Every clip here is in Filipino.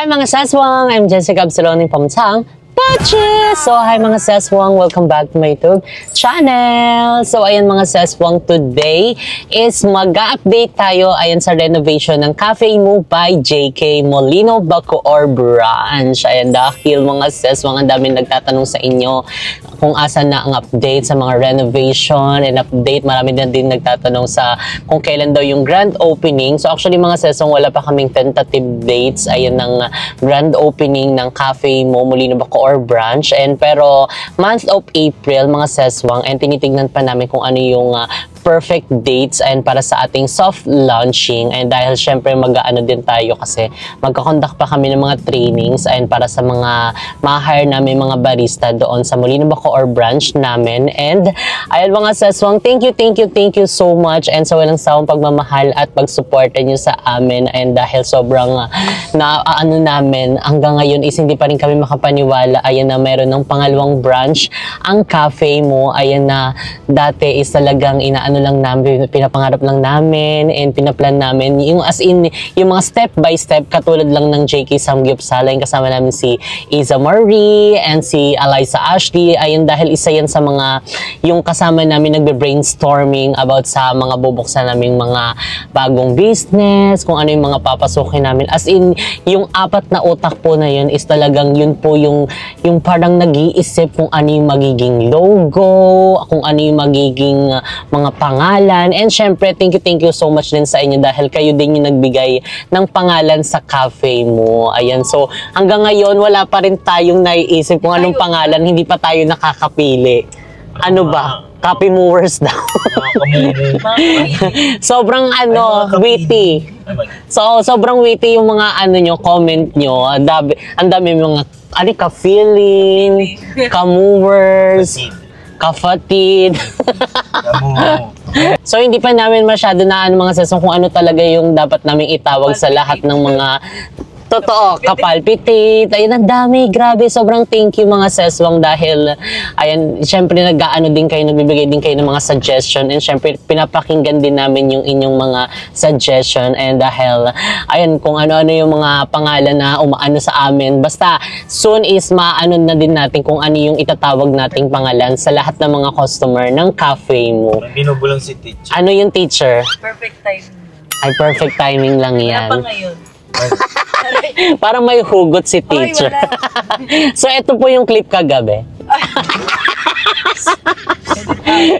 Hi mga seswang! I'm Jessica Absaloni from Tang Patches! So hi mga seswang! Welcome back to my YouTube channel! So ayan mga seswang, today is mag-update tayo ayan sa renovation ng Cafe Mo by JK Molino Bacoor Branch. Ayan dahil mga seswang, ang daming nagtatanong sa inyo kung asan na ang update sa mga renovation and update. Marami din nagtatanong sa kung kailan daw yung grand opening. So actually mga seswang, wala pa kaming tentative dates ayan ng grand opening ng Cafe Mo Molino Bacoor Branch. And pero month of April mga seswang, and tinitingnan pa namin kung ano yung perfect dates and para sa ating soft launching. And dahil syempre mag-aano din tayo kasi magkakonduct pa kami ng mga trainings and para sa mga ma-hire namin mga barista doon sa Molino Bacoor branch namin. And ayun mga seswang, thank you so much and sa walang sawang pagmamahal at pagsuporta nyo sa amin. And dahil sobrang ano namin hanggang ngayon is hindi pa rin kami makapaniwala ayan na meron ng pangalawang branch ang Cafe Mo. Ayan na dati is talagang ano lang namin, pinapangarap lang namin and pinaplan namin yung as in yung mga step by step katulad lang ng JK Samgyupsal. Kasama namin si Iza Marie and si Eliza Ashley. Ayun dahil isa yan sa mga yung kasama namin nagbe-brainstorming about sa mga bubuksan naming mga bagong business, kung ano yung mga papasukin namin. As in yung apat na utak po na yun is talagang yun po yung parang nag-iisip kung ano yung magiging logo, kung ano yung magiging mga pangalan. And syempre, thank you so much din sa inyo dahil kayo din yung nagbigay ng pangalan sa Cafe Mo. Ayan, so hanggang ngayon, wala pa rin tayong naiisip kung anong pangalan, hindi pa tayo nakakapili. Ano ba? Cafe Movers daw. Sobrang witty. So, sobrang witty yung mga nyo, comment nyo. Ang dami mga, ka-feeling, ka-movers, kafatid. So hindi pa namin masyado na mga sesong kung ano talaga yung dapat namin itawag sa lahat ng mga totoo, kapalpitate. Ayun, ang dami. Grabe. Sobrang thank you mga seswang dahil, ayan, syempre nag-aano din kayo, nagbibigay din kayo ng mga suggestion and syempre pinapakinggan din namin yung inyong mga suggestion and dahil, ayan, kung ano-ano yung mga pangalan na umaano sa amin. Basta, soon is maano na din natin kung ano yung itatawag nating pangalan sa lahat ng mga customer ng Cafe Mo. Binubulang si teacher. Ano yung teacher? Perfect timing. Ay, perfect timing lang yan. Wala pa ngayon. Parang may hugot si teacher. So, ito po yung clip kagabi.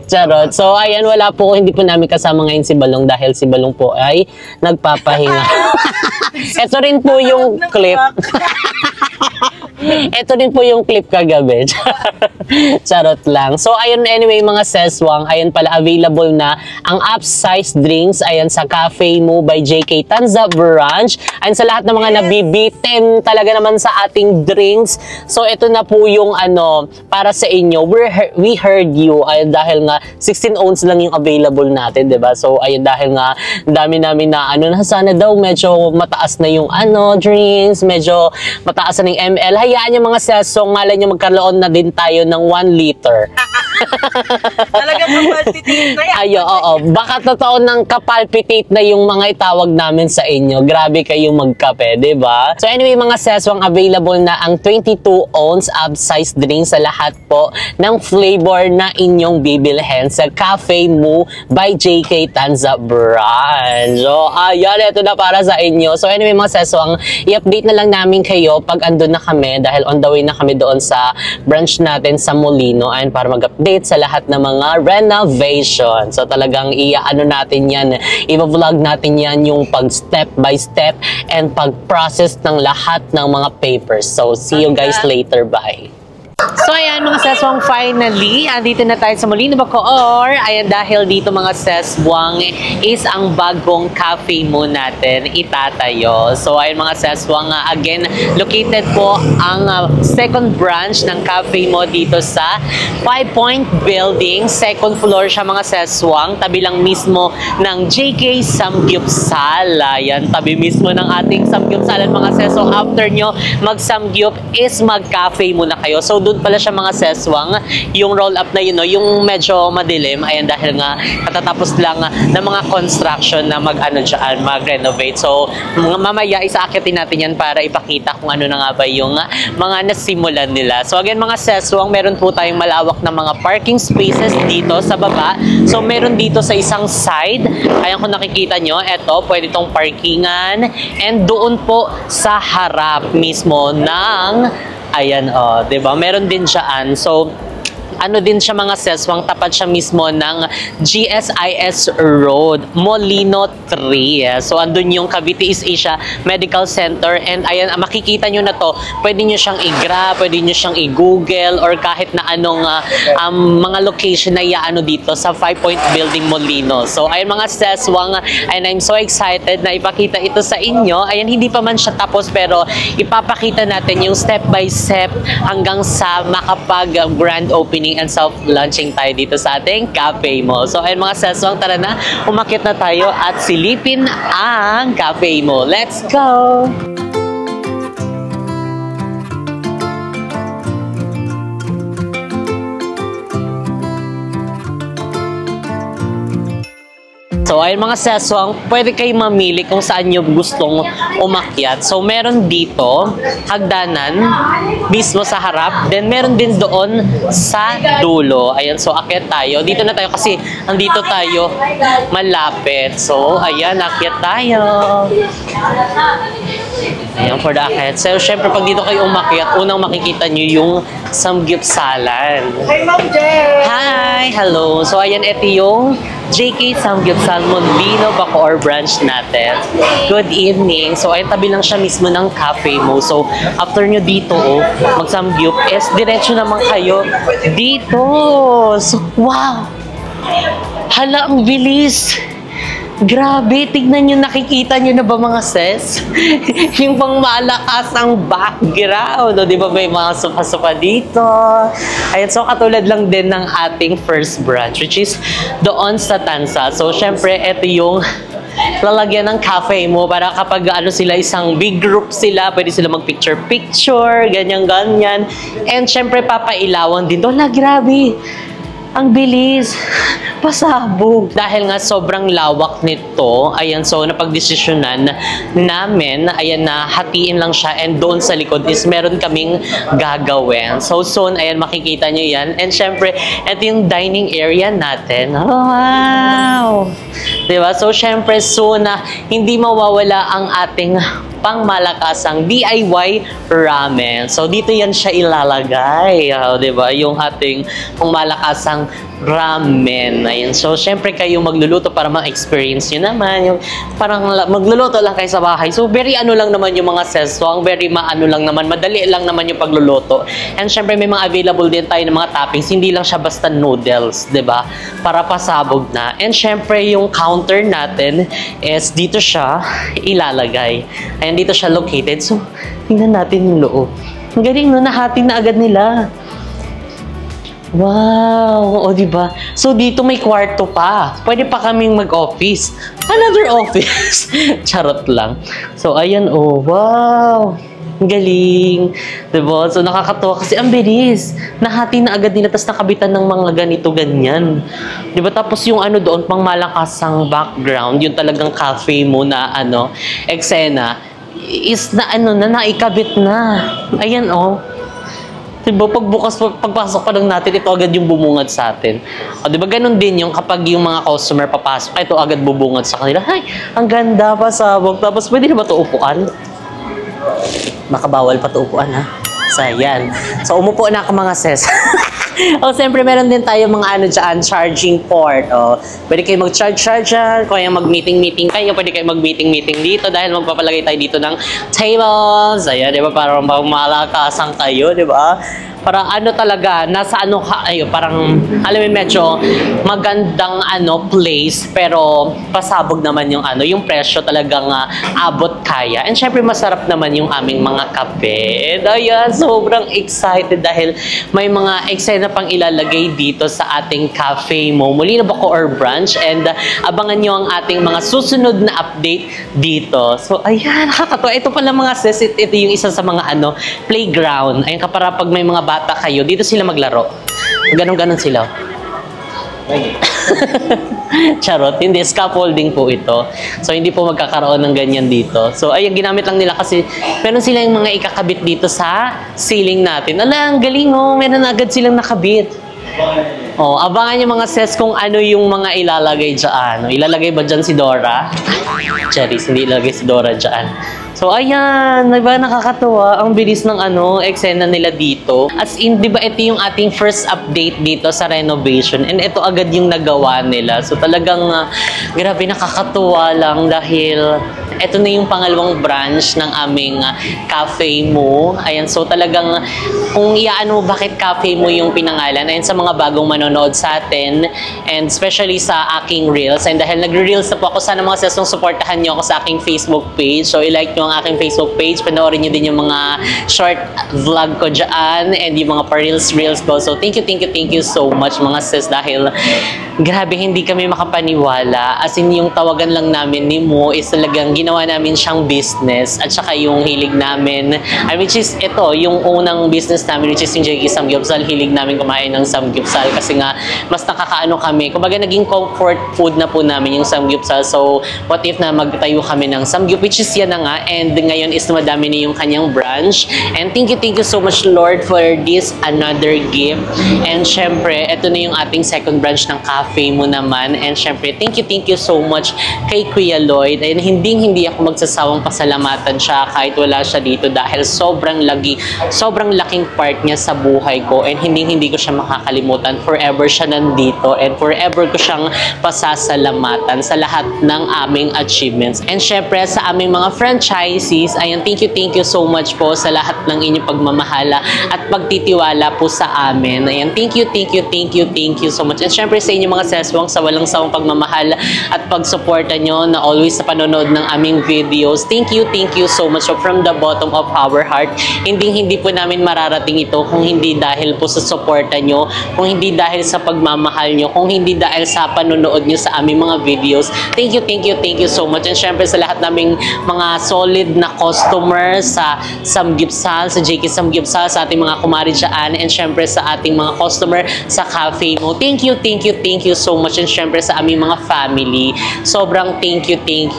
Charot. So, ayan, wala po, hindi po namin kasama ngayon si Balong dahil si Balong po ay nagpapahinga. Ito rin po yung clip. Ito din po yung clip kagabi. Charot lang. So, ayun, anyway, mga seswang, ayun pala, available na ang upsize drinks, ayan, sa Cafe Mo by JK Tanza Branch. Ayun, sa lahat ng mga nabibitin talaga naman sa ating drinks. So, ito na po yung, para sa inyo. We heard you, ayun, dahil nga, 16 ounce lang yung available natin, diba? So, ayun, dahil nga, dami namin na, na sana daw, medyo mataas na yung, drinks, medyo mataas na yung ML. Hayaan nyo mga sesong, malay nyo magkaroon na din tayo ng 1 liter. Talagang kapalpitate na yan. Ayo, oo. Baka totoo ng kapalpitate na yung mga itawag namin sa inyo. Grabe kayong magkape, diba? So anyway mga seswang, available na ang 22 ounce upsize drink sa lahat po ng flavor na inyong bibilhin sa Cafe Mo by JK Tanza Branch. So ayan, ito na para sa inyo. So anyway mga seswang, i-update na lang namin kayo pag andun na kami dahil on the way na kami doon sa branch natin sa Molino and para mag-update sa lahat ng mga renovation. So talagang i-ano natin yan, i-vlog natin yan yung pag step by step and pag-process ng lahat ng mga papers. So see you guys later. Bye! So ayan mga seswang, finally, andito na tayo sa Molino Bacoor. Ayan, dahil dito mga seswang is ang bagong Cafe Mo natin itatayo. So ayan mga seswang, again, located po ang second branch ng Cafe Mo dito sa 5 Point Building. Second floor siya mga seswang, tabi lang mismo ng JK Samgyupsal. Ayan, tabi mismo ng ating Samgyupsal. Mga seswang, after nyo mag-Samgyup is mag-Cafe muna kayo. So doon roll-up pala siya mga seswang. Yung roll-up na yun, no, yung medyo madilim. Ayan, dahil nga katatapos lang ng mga construction na mag-renovate. So, mamaya isaakitin natin yan para ipakita kung ano na nga ba yung mga nasimulan nila. So, again mga seswang, meron po tayong malawak na mga parking spaces dito sa baba. So, meron dito sa isang side. Ayan kung nakikita nyo, eto, pwede itong parkingan. And doon po sa harap mismo ng, ayan, diba? Meron din dyan. So, ano din siya mga seswang, tapat siya mismo ng GSIS Road, Molino 3. So, andun yung Cavite East Asia Medical Center. And ayan, makikita nyo na to. Pwede nyo siyang i-grab, pwede nyo siyang i-google, or kahit na anong mga location na iaano dito sa 5-point building Molino. So, ayan mga seswang, and I'm so excited na ipakita ito sa inyo. Ayan, hindi pa man siya tapos, pero ipapakita natin yung step by step hanggang sa makapag-grand opening and self-launching tayo dito sa ating cafe mo. So, ayun mga seswang, tara na, umakyat na tayo at silipin ang cafe mo. Let's go! So, ayun mga seswang, pwede kayo mamili kung saan nyo gustong umakyat. So, meron dito, hagdanan, mismo sa harap. Then, meron din doon sa dulo. Ayan, so akyat tayo. Dito na tayo kasi andito tayo malapit. So, ayan, akyat tayo. Ayan, for the akyat. So, syempre, pag dito kayo umakyat, unang makikita nyo yung samgyupsalan. Hi, Ma'am Jen! Hi! Hello! So, ayan, ito yung JK Samgyupsal Molino Bacoor branch natin. Good evening. So, ay tabi lang siya mismo ng cafe mo. So, after nyo dito, mag-samgyup, diretso naman kayo dito. So, wow! Hala, ang bilis! Grabe, tignan nyo, nakikita nyo na ba mga ses? Yung pang malakas ang background. O, di ba may mga sofa-sofa dito? Ayan, so katulad lang din ng ating first branch, which is doon sa Tansa. So, syempre, ito yung lalagyan ng cafe mo para kapag ano sila, isang big group sila, pwede sila mag-picture-picture, ganyan-ganyan. And syempre, papailawan din. Wala, grabe. Ang bilis. Pasabog. Dahil nga sobrang lawak nito, ayan, so napagdesisyonan namin, ayan, na hatiin lang siya, and doon sa likod is meron kaming gagawin. So soon, ayan, makikita nyo yan. And syempre, ito yung dining area natin. Oh, wow! Diba? So syempre, soon na hindi mawawala ang ating pangmalakasang DIY ramen. So, dito yan siya ilalagay. Diba? Yung ating pangmalakasang ramen. Ayan. So, syempre kayo magluluto para ma-experience nyo naman. Yung parang magluluto lang kayo sa bahay. So, very ano lang naman yung mga seswang. Very maano lang naman. Madali lang naman yung pagluluto. And syempre, may mga available din tayo ng mga toppings. Hindi lang siya basta noodles. Diba? Para pasabog na. And syempre, yung counter natin is dito siya ilalagay. Ayan, dito siya located. So, tingnan natin yung loob. Ang galing, no? Nahati na agad nila. Wow! O, diba? So, dito may kwarto pa. Pwede pa kaming mag-office. Another office. Charot lang. So, ayan, oh. Wow! Ang galing. Diba? So, nakakatawa kasi ang bilis. Nahati na agad nila, tapos nakabitan ng mga ganito, ganyan. Diba? Tapos yung ano doon, pang malakasang background, yung talagang cafe mo na, ano, eksena, is na, ano, na naikabit na. Ayan, oh. Diba, pagpasok pa lang natin, ito agad yung bumungad sa atin. O, diba, ganun din yung kapag yung mga customer papasok, ito agad bubungad sa kanila. Ay, ang ganda, pasabog. Tapos, pwede na ba ito upuan? Makabawal pa ito upuan, ha? So, yan. So, umupo na ako mga ses. O, siyempre, meron din tayo mga ano dyan, charging port. O, pwede kayo mag-charge dyan. Kung yung mag-meeting kayo, pwede kayo mag-meeting dito dahil magpapalagay tayo dito ng tables. Ayan, di ba? Para malakasan kayo, di ba? Para ano talaga, nasa ano ka, ayo, parang, alam mo, medyo magandang ano, place, pero pasabog naman yung ano, yung presyo talagang abot kaya. And syempre, masarap naman yung aming mga kape. And ayan, sobrang excited dahil may mga eksena pang ilalagay dito sa ating cafe mo, Molino Bacoor branch. And abangan nyo ang ating mga susunod na update dito. So, ayan, nakakatawa. Ito pala mga sis, ito yung isa sa mga ano, playground. Ayan, para pag may mga bata kayo, dito sila maglaro. Ganon-ganon sila. Charot, hindi. Scaffolding po ito. So, hindi po magkakaroon ng ganyan dito. So, ayun, ginamit lang nila kasi meron silang mga ikakabit dito sa ceiling natin. Ala, ang galing oh. Meron agad silang nakabit. Oh, abangan niyo mga sis kung ano yung mga ilalagay dyan. Ilalagay ba dyan si Dora? Charis, hindi ilalagay si Dora dyan. So, ayan, diba nakakatuwa? Ang bilis ng eksena nila dito. As in, diba ito yung ating first update dito sa renovation and ito agad yung nagawa nila. So, talagang, grabe, nakakatuwa lang dahil ito na yung pangalawang branch ng aming cafe mo. Ayan, so talagang kung iaano bakit cafe mo yung pinangalan, ayan sa mga bagong manonood sa atin and especially sa aking reels. And dahil nagre-reels na po ako, sana mga sesong supportahan nyo ako sa aking Facebook page. So, i-like nyo ang aking Facebook page. Panoorin nyo din yung mga short vlog ko dyan and yung mga pa-reels ko. So, thank you so much mga sis dahil grabe, hindi kami makapaniwala. As in, yung tawagan lang namin ni Mo is talagang ginawa namin siyang business at saka yung hilig namin, which is ito, yung unang business namin, which is yung JK Samgyupsal. Hilig namin kumain ng Samgyupsal kasi nga, mas nakakaano kami. Kumbaga, naging comfort food na po namin yung Samgyupsal. So, what if na magtayo kami ng Samgyup, which is yan na nga. And ngayon is madami na yung kanyang branch. And thank you so much, Lord, for this another gift. And syempre, ito na yung ating second branch ng cafe mo naman. And syempre, thank you so much kay Kuya Lloyd. And hindi ako magsasawang pasalamatan siya kahit wala siya dito dahil sobrang laking part niya sa buhay ko. And hindi ko siya makakalimutan. Forever siya nandito and forever ko siyang pasasalamatan sa lahat ng aming achievements. And syempre, sa aming mga franchisees, ayan, thank you so much po sa lahat ng inyong pagmamahala at pagtitiwala po sa amin. Ayan, thank you so much. And syempre sa inyong mga seswang sa walang sawang pagmamahal at pagsuporta nyo na always sa panonood ng aming videos. Thank you so much. So from the bottom of our heart, hindi po namin mararating ito kung hindi dahil po sa suporta nyo, kung hindi dahil sa pagmamahal nyo, kung hindi dahil sa panonood nyo sa aming mga videos. Thank you so much. And syempre sa lahat naming mga solid na customers sa Samgyupsal, sa JK Samgyupsal, sa ating mga kumari dyan, and syempre sa ating mga customer sa cafe mo. Thank you so much. And syempre sa aming mga family, sobrang thank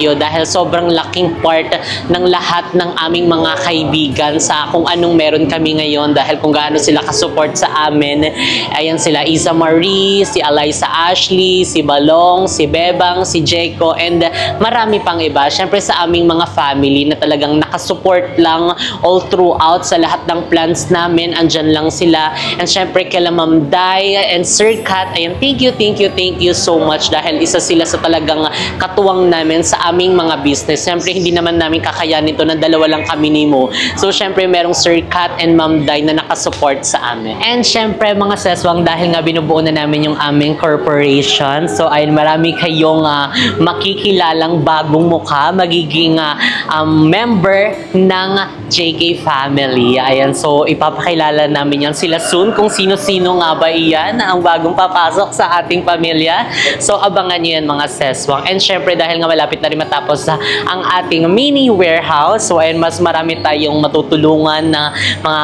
you dahil sobrang laking part ng lahat ng aming mga kaibigan sa kung anong meron kami ngayon dahil kung gaano sila kasupport sa amin. Ayan sila, Isa Marie, si Alaysa Ashley, si Balong, si Bebang, si Jeko, and marami pang iba. Syempre sa aming mga family na talagang nakasupport lang all throughout sa lahat ng plans namin. Andyan lang sila. And syempre kila Ma'am Day and Sir Kat, ayan, thank you so much dahil isa sila sa talagang katuwang namin sa aming mga business. Syempre hindi naman namin kakayanin ito na dalawa lang kami ni Mo. So syempre merong Sir Kat and Ma'am Day na nakasupport sa amin. And syempre mga seswang, dahil nga binubuo na namin yung aming corporation, so ayun, marami kayong makikilalang bagong mukha, magiging member ng JK family. Ayan, so ipapakilala namin yan sila soon kung sino-sino nga ba iyan ang bagong papasok sa ating pamilya. So abangan nyo yan mga seswang. And syempre dahil nga malapit na rin matapos ang ating mini warehouse, so ayun, mas marami tayong matutulungan na mga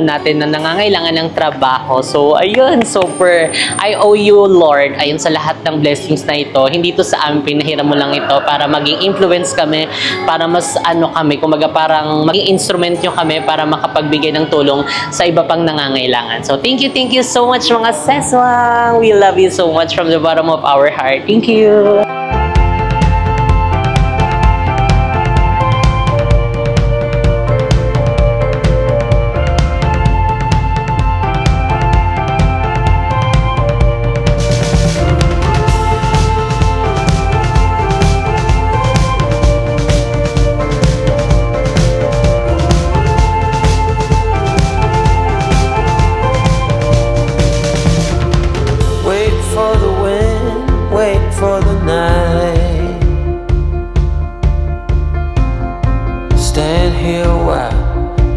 natin na nangangailangan ng trabaho. So ayun, super I owe you Lord, ayun, sa lahat ng blessings na ito. Hindi to sa amin, pinahiram mo lang ito para maging influence kami, para mas kami, kumaga parang maging instrument nyo kami para makapagbigay ng tulong sa iba pang nangangailangan. So thank you so much mga seswang. We love you so much from the bottom of our heart. Thank you.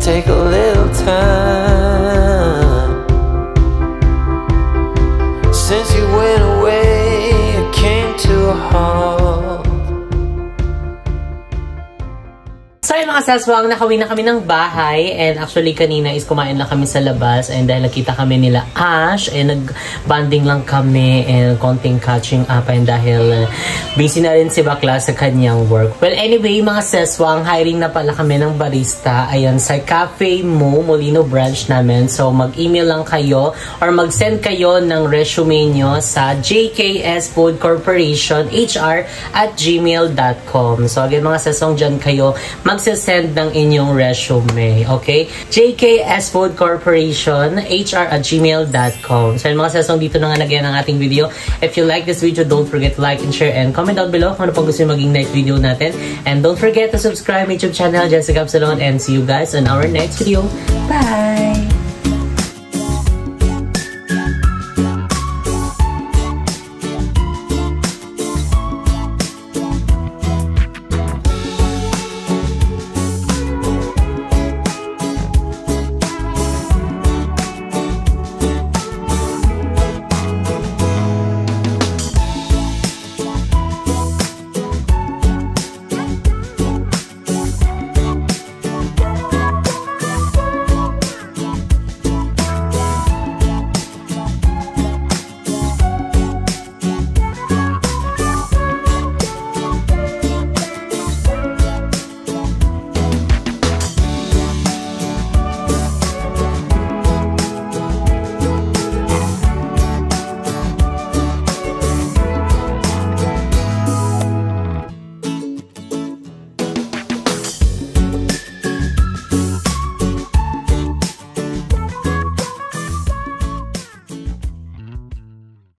Take a little time. Since you went away, it came to a halt. So yung mga saswang, nakawin na kami ng bahay. And actually, kanina is kumain lang kami sa labas. And dahil nakita kami nila Ash, and nag-bonding lang kami and konting catching up. And dahil busy na rin si Bakla sa kanyang work. Well, anyway, mga saswang, hiring na pala kami ng barista. Ayan, sa Cafe Mo, Molino branch namin. So, mag-email lang kayo or mag-send kayo ng resume nyo sa JKS Food Corporation hr@gmail.com. So, again, mga saswang, dyan kayo magsasend ng inyong resume. Okay? JKS Food Corporation hr@gmail.com. So, mga sasong, dito na nga nagyan ang ating video. If you like this video, don't forget to like and share and comment down below kung ano pang gusto nyo maging next video natin. And don't forget to subscribe my YouTube channel, Jessica Absalon, and see you guys on our next video. Bye!